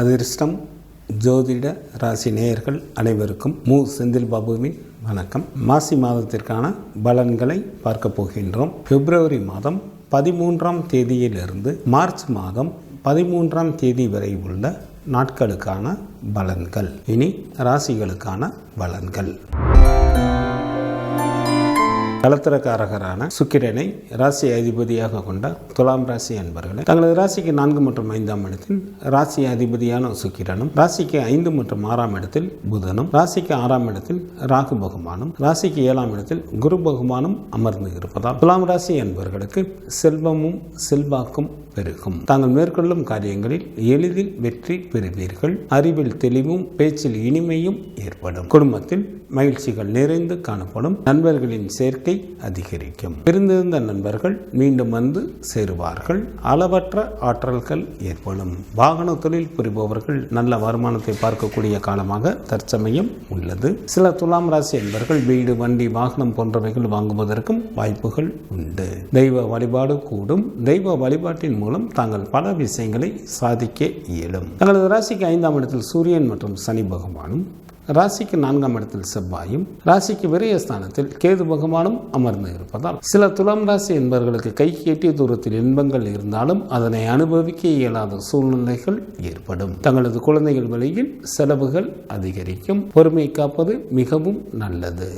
அதிர்ஷ்டம் ஜோதிட ராசி நேயர்கள் அனைவருக்கும் செந்தில் பாபுவின் வணக்கம். மாசி மாதத்திற்கான பலன்களை பார்க்க போகின்றோம். பிப்ரவரி மாதம் 13ஆம் தேதியிலிருந்து மார்ச் மாதம் 13ஆம் தேதி வரை உள்ள நாட்களுக்கான பலன்கள். இனி ராசிகளுக்கான பலன்கள். கலத்திரக்காரகரான சுக்கிரனை ராசி அதிபதியாக கொண்ட துலாம் ராசி அன்பர்களே, தங்களது ராசிக்கு 4 மற்றும் 5ஆம் இடத்தில் ராசி அதிபதியான சுக்கிரனும், ராசிக்கு 5 மற்றும் 6ஆம் இடத்தில் புதனும், ராசிக்கு 6ஆம் இடத்தில் ராகு பகவானும், ராசிக்கு 7ஆம் இடத்தில் குரு பகவானும் அமர்ந்து இருப்பதால் துலாம் ராசி அன்பர்களுக்கு செல்வமும் செல்வாக்கும் பெருகும். தாங்கள் மேற்கொள்ளும் காரியங்களில் எளிதில் வெற்றி பெறுவீர்கள். அறிவில் தெளிவும் பேச்சில் இனிமையும் ஏற்படும். குடும்பத்தில் மகிழ்ச்சிகள் நிறைந்து காணப்படும். நண்பர்களின் சேர்க்கை அதிகரிக்கும். பிரிந்திருந்த நண்பர்கள் மீண்டும் வந்து சேருவார்கள். அளவற்ற ஆற்றல்கள் ஏற்படும். வாகன தொழில் புரிபவர்கள் நல்ல வருமானத்தை பார்க்கக்கூடிய காலமாக தற்சமயம் உள்ளது. சில துலாம் ராசி என்பவர்கள் வீடு, வண்டி, வாகனம் போன்றவைகள் வாங்குவதற்கும் வாய்ப்புகள் உண்டு. தெய்வ வழிபாடு கூடும். தெய்வ வழிபாட்டின் மூலம் தாங்கள் பல விஷயங்களை சாதிக்க இயலும். தங்களது ராசிக்கு 5ஆம் இடத்தில் சூரியன் மற்றும் சனி பகவானும், ராசிக்கு 4ஆம் இடத்தில் செவ்வாயும், ராசிக்கு விரயஸ்தானத்தில் கேது பகவானும் அமர்ந்து இருப்பதால் சில துலாம் ராசி என்பவர்களுக்கு கைக்கு எட்டிய தூரத்தில் இன்பங்கள் இருந்தாலும் அதனை அனுபவிக்க இயலாத சூழ்நிலைகள் ஏற்படும். தங்களது குழந்தைகள் வழியில் செலவுகள் அதிகரிக்கும். பொறுமை காப்பது மிகவும் நல்லது.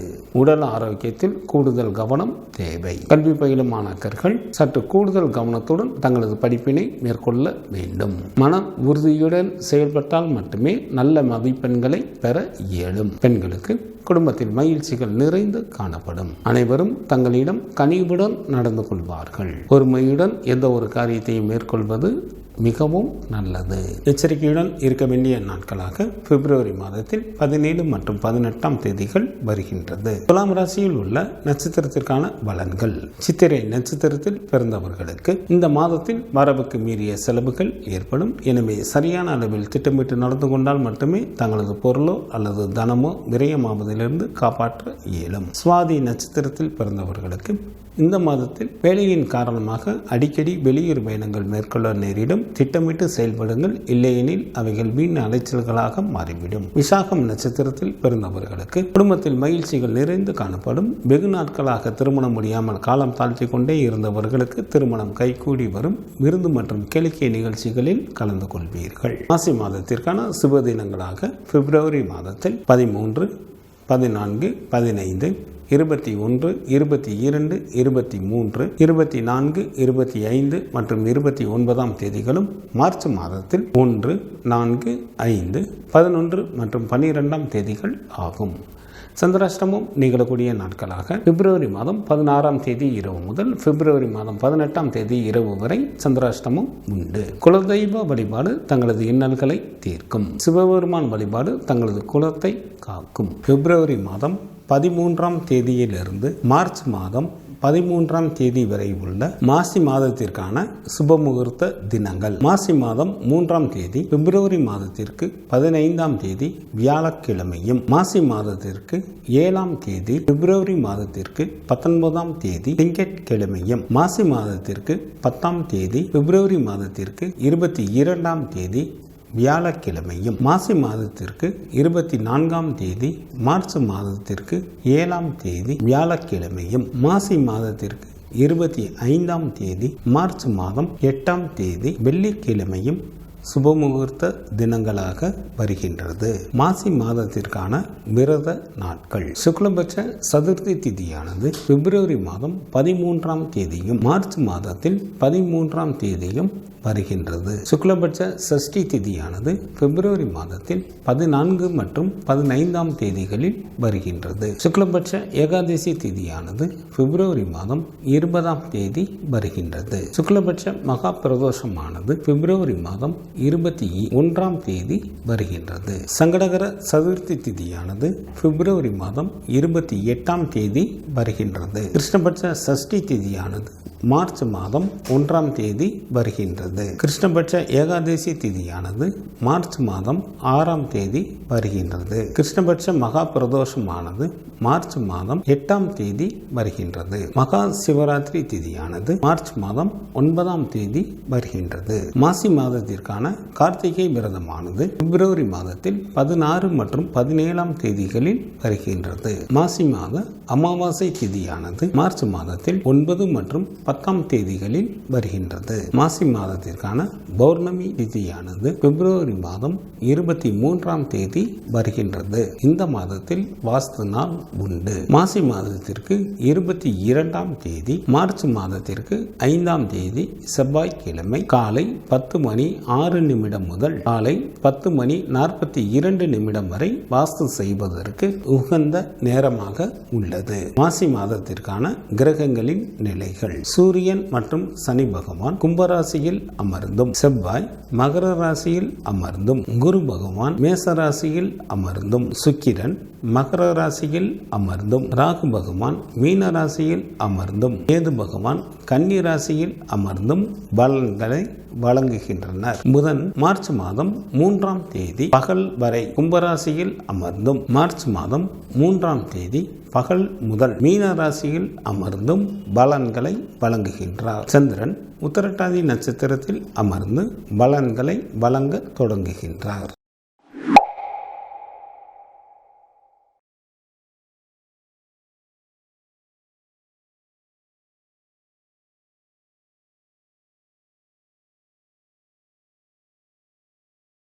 உடல் ஆரோக்கியத்தில் கூடுதல் கவனம் தேவை. கல்வி பயிலும் மாணாக்கர்கள் சற்று கூடுதல் கவனத்துடன் தங்களது படிப்பினை மேற்கொள்ள வேண்டும். மன உறுதியுடன் செயல்பட்டால் மட்டுமே நல்ல மதிப்பெண்களை பெற இயலும். பெண்களுக்கு குடும்பத்தில் மகிழ்ச்சிகள் நிறைந்து காணப்படும். அனைவரும் தங்களிடம் கனிவுடன் நடந்து கொள்வார்கள். பொறுமையுடன் எந்த ஒரு காரியத்தையும் மேற்கொள்வது மிகவும் நல்லது. எச்சரிக்கையுடன் இருக்க வேண்டிய நாட்களாக பிப்ரவரி மாதத்தில் 17 மற்றும் 18ஆம் தேதிகள் வருகின்றது. துலாம் ராசியில் உள்ள நட்சத்திரத்திற்கான பலன்கள். சித்திரை நட்சத்திரத்தில் பிறந்தவர்களுக்கு இந்த மாதத்தில் வரவுக்கு மீறிய செலவுகள் ஏற்படும். எனவே சரியான அளவில் திட்டமிட்டு நடந்து கொண்டால் மட்டுமே தங்களது பொருளோ அல்லது தனமோ விரயமாவதிலிருந்து காப்பாற்ற இயலும். சுவாதி நட்சத்திரத்தில் பிறந்தவர்களுக்கு இந்த மாதத்தில் வேலையின் காரணமாக அடிக்கடி வெளியூர் பயணங்கள் மேற்கொள்ள நேரிடும். திட்டமிட்டு செயல்படுங்கள், இல்லையெனில் அவைகள் வீண் அலைச்சல்களாக மாறிவிடும். விசாகம் நட்சத்திரத்தில் பிறந்தவர்களுக்கு குடும்பத்தில் மகிழ்ச்சிகள் நிறைந்து காணப்படும். வெகு நாட்களாக திருமணம் முடியாமல் காலம் தாழ்த்தி கொண்டே இருந்தவர்களுக்கு திருமணம் கைகூடி வரும். விருந்து மற்றும் கேளிக்கை நிகழ்ச்சிகளில் கலந்து கொள்வீர்கள். மாசி மாதத்திற்கான சுப தினங்களாக பிப்ரவரி மாதத்தில் 13, 14, 15, 21, 22, 23, 24, 25 மற்றும் 29ஆம் தேதிகளும், மார்ச் மாதத்தில் 1, 4, 5, 11 மற்றும் 12ஆம் தேதிகள் ஆகும். சந்திராஷ்டமம் நிகழக்கூடிய நாட்களாக பிப்ரவரி மாதம் 16ஆம் தேதி இரவு முதல் பிப்ரவரி மாதம் 18ஆம் தேதி இரவு வரை சந்திராஷ்டமம் உண்டு. குலதெய்வ வழிபாடு தங்களது இன்னல்களை தீர்க்கும். சிவபெருமான் வழிபாடு தங்களது குலத்தை காக்கும். பிப்ரவரி மாதம் 13ஆம் தேதியிலிருந்து மார்ச் மாதம் 13ஆம் தேதி வரை உள்ள மாசி மாதத்திற்கான சுபமுகூர்த்த தினங்கள். மாசி மாதம் 3ஆம் தேதி பிப்ரவரி மாதத்திற்கு 15ஆம் தேதி வியாழக்கிழமையும், மாசி மாதத்திற்கு 7ஆம் தேதி பிப்ரவரி மாதத்திற்கு 19ஆம் தேதி திங்கட்கிழமையும், மாசி மாதத்திற்கு 10ஆம் தேதி பிப்ரவரி மாதத்திற்கு 22ஆம் தேதி வியாழக்கிழமையும், மாசி மாதத்திற்கு 24ஆம் தேதி மார்ச் மாதத்திற்கு 7ஆம் தேதி வியாழக்கிழமையும், மாசி மாதத்திற்கு 25ஆம் தேதி மார்ச் மாதம் 8ஆம் தேதி வெள்ளிக்கிழமையும் சுபமுகூர்த்த தினங்களாக வருகின்றது. மாசி மாதத்திற்கான விரத நாட்கள். சுக்லபட்ச சதுர்த்தி திதியானது பிப்ரவரி மாதம் 13ஆம் தேதியும் மார்ச் மாதத்தில் 13ஆம் தேதியும் வருகின்றது. சுக்லபட்ச சஷ்டி திதியானது பிப்ரவரி மாதத்தில் 14 மற்றும் 15ஆம் தேதிகளில் வருகின்றது. சுக்லபட்ச ஏகாதசி திதியானது பிப்ரவரி மாதம் 20ஆம் தேதி வருகின்றது. சுக்லபட்ச மகா பிரதோஷமானது பிப்ரவரி மாதம் 21ஆம் தேதி வருகின்றது. சங்கடகர சதுர்த்தி திதியானது பிப்ரவரி மாதம் 28ஆம் தேதி வருகின்றது. கிருஷ்ணபட்ச சஷ்டி திதியானது மார்ச் மாதம் 1ஆம் தேதி வருகின்றது. கிருஷ்ணபட்ச ஏகாதசி திதியானது மார்ச் மாதம் 6ஆம் தேதி வருகின்றது. கிருஷ்ணபட்ச மகா பிரதோஷமானது மார்ச் மாதம் 8ஆம் தேதி வருகின்றது. மகா சிவராத்திரி திதியானது மார்ச் மாதம் 9ஆம் தேதி வருகின்றது. மாசி மாதத்திற்கான கார்த்திகை விரதமானது பிப்ரவரி மாதத்தில் 16 மற்றும் 17ஆம் தேதிகளில் வருகின்றது. மாசி மாத அமாவாசை திதியானது மார்ச் மாதத்தில் 9 மற்றும் 10ஆம் தேதிகளில் வருகின்றது. மாசி மாதத்திற்கான பௌர்ணமி திதியானது பிப்ரவரி மாதம் 23ஆம் தேதி வருகின்றது. இந்த மாதத்தில் வாஸ்து நாள் உண்டு. மாசி மாதத்திற்கு 22ஆம் தேதி மார்ச் மாதத்திற்கு 5ஆம் தேதி செவ்வாய்க்கிழமை காலை 10:06 முதல் காலை 10:42 வரை வாஸ்து செய்வதற்கு உகந்த நேரமாக உள்ளது. மாசி மாதத்திற்கான கிரகங்களின் நிலைகள்: சூரியன் மற்றும் சனி பகவான் கும்பராசியில் அமர்ந்தும், செவ்வாய் மகர ராசியில் அமர்ந்தும், குரு பகவான் மேச ராசியில் அமர்ந்தும், சுக்கிரன் மகர ராசியில் அமர்ந்தும், ராகு பகவான் மீன ராசியில் அமர்ந்தும், கேது பகவான் கன்னி ராசியில் அமர்ந்தும் பலன்களை வழங்குகின்றனர். புதன் மார்ச் மாதம் 3ஆம் தேதி பகல் வரை கும்பராசியில் அமர்ந்தும், மார்ச் மாதம் 3ஆம் தேதி பகல் முதல் மீன ராசியில் அமர்ந்தும் பலன்களை வழங்குகின்றார். சந்திரன் உத்திரட்டாதி நட்சத்திரத்தில் அமர்ந்து பலன்களை வழங்க தொடங்குகின்றார்.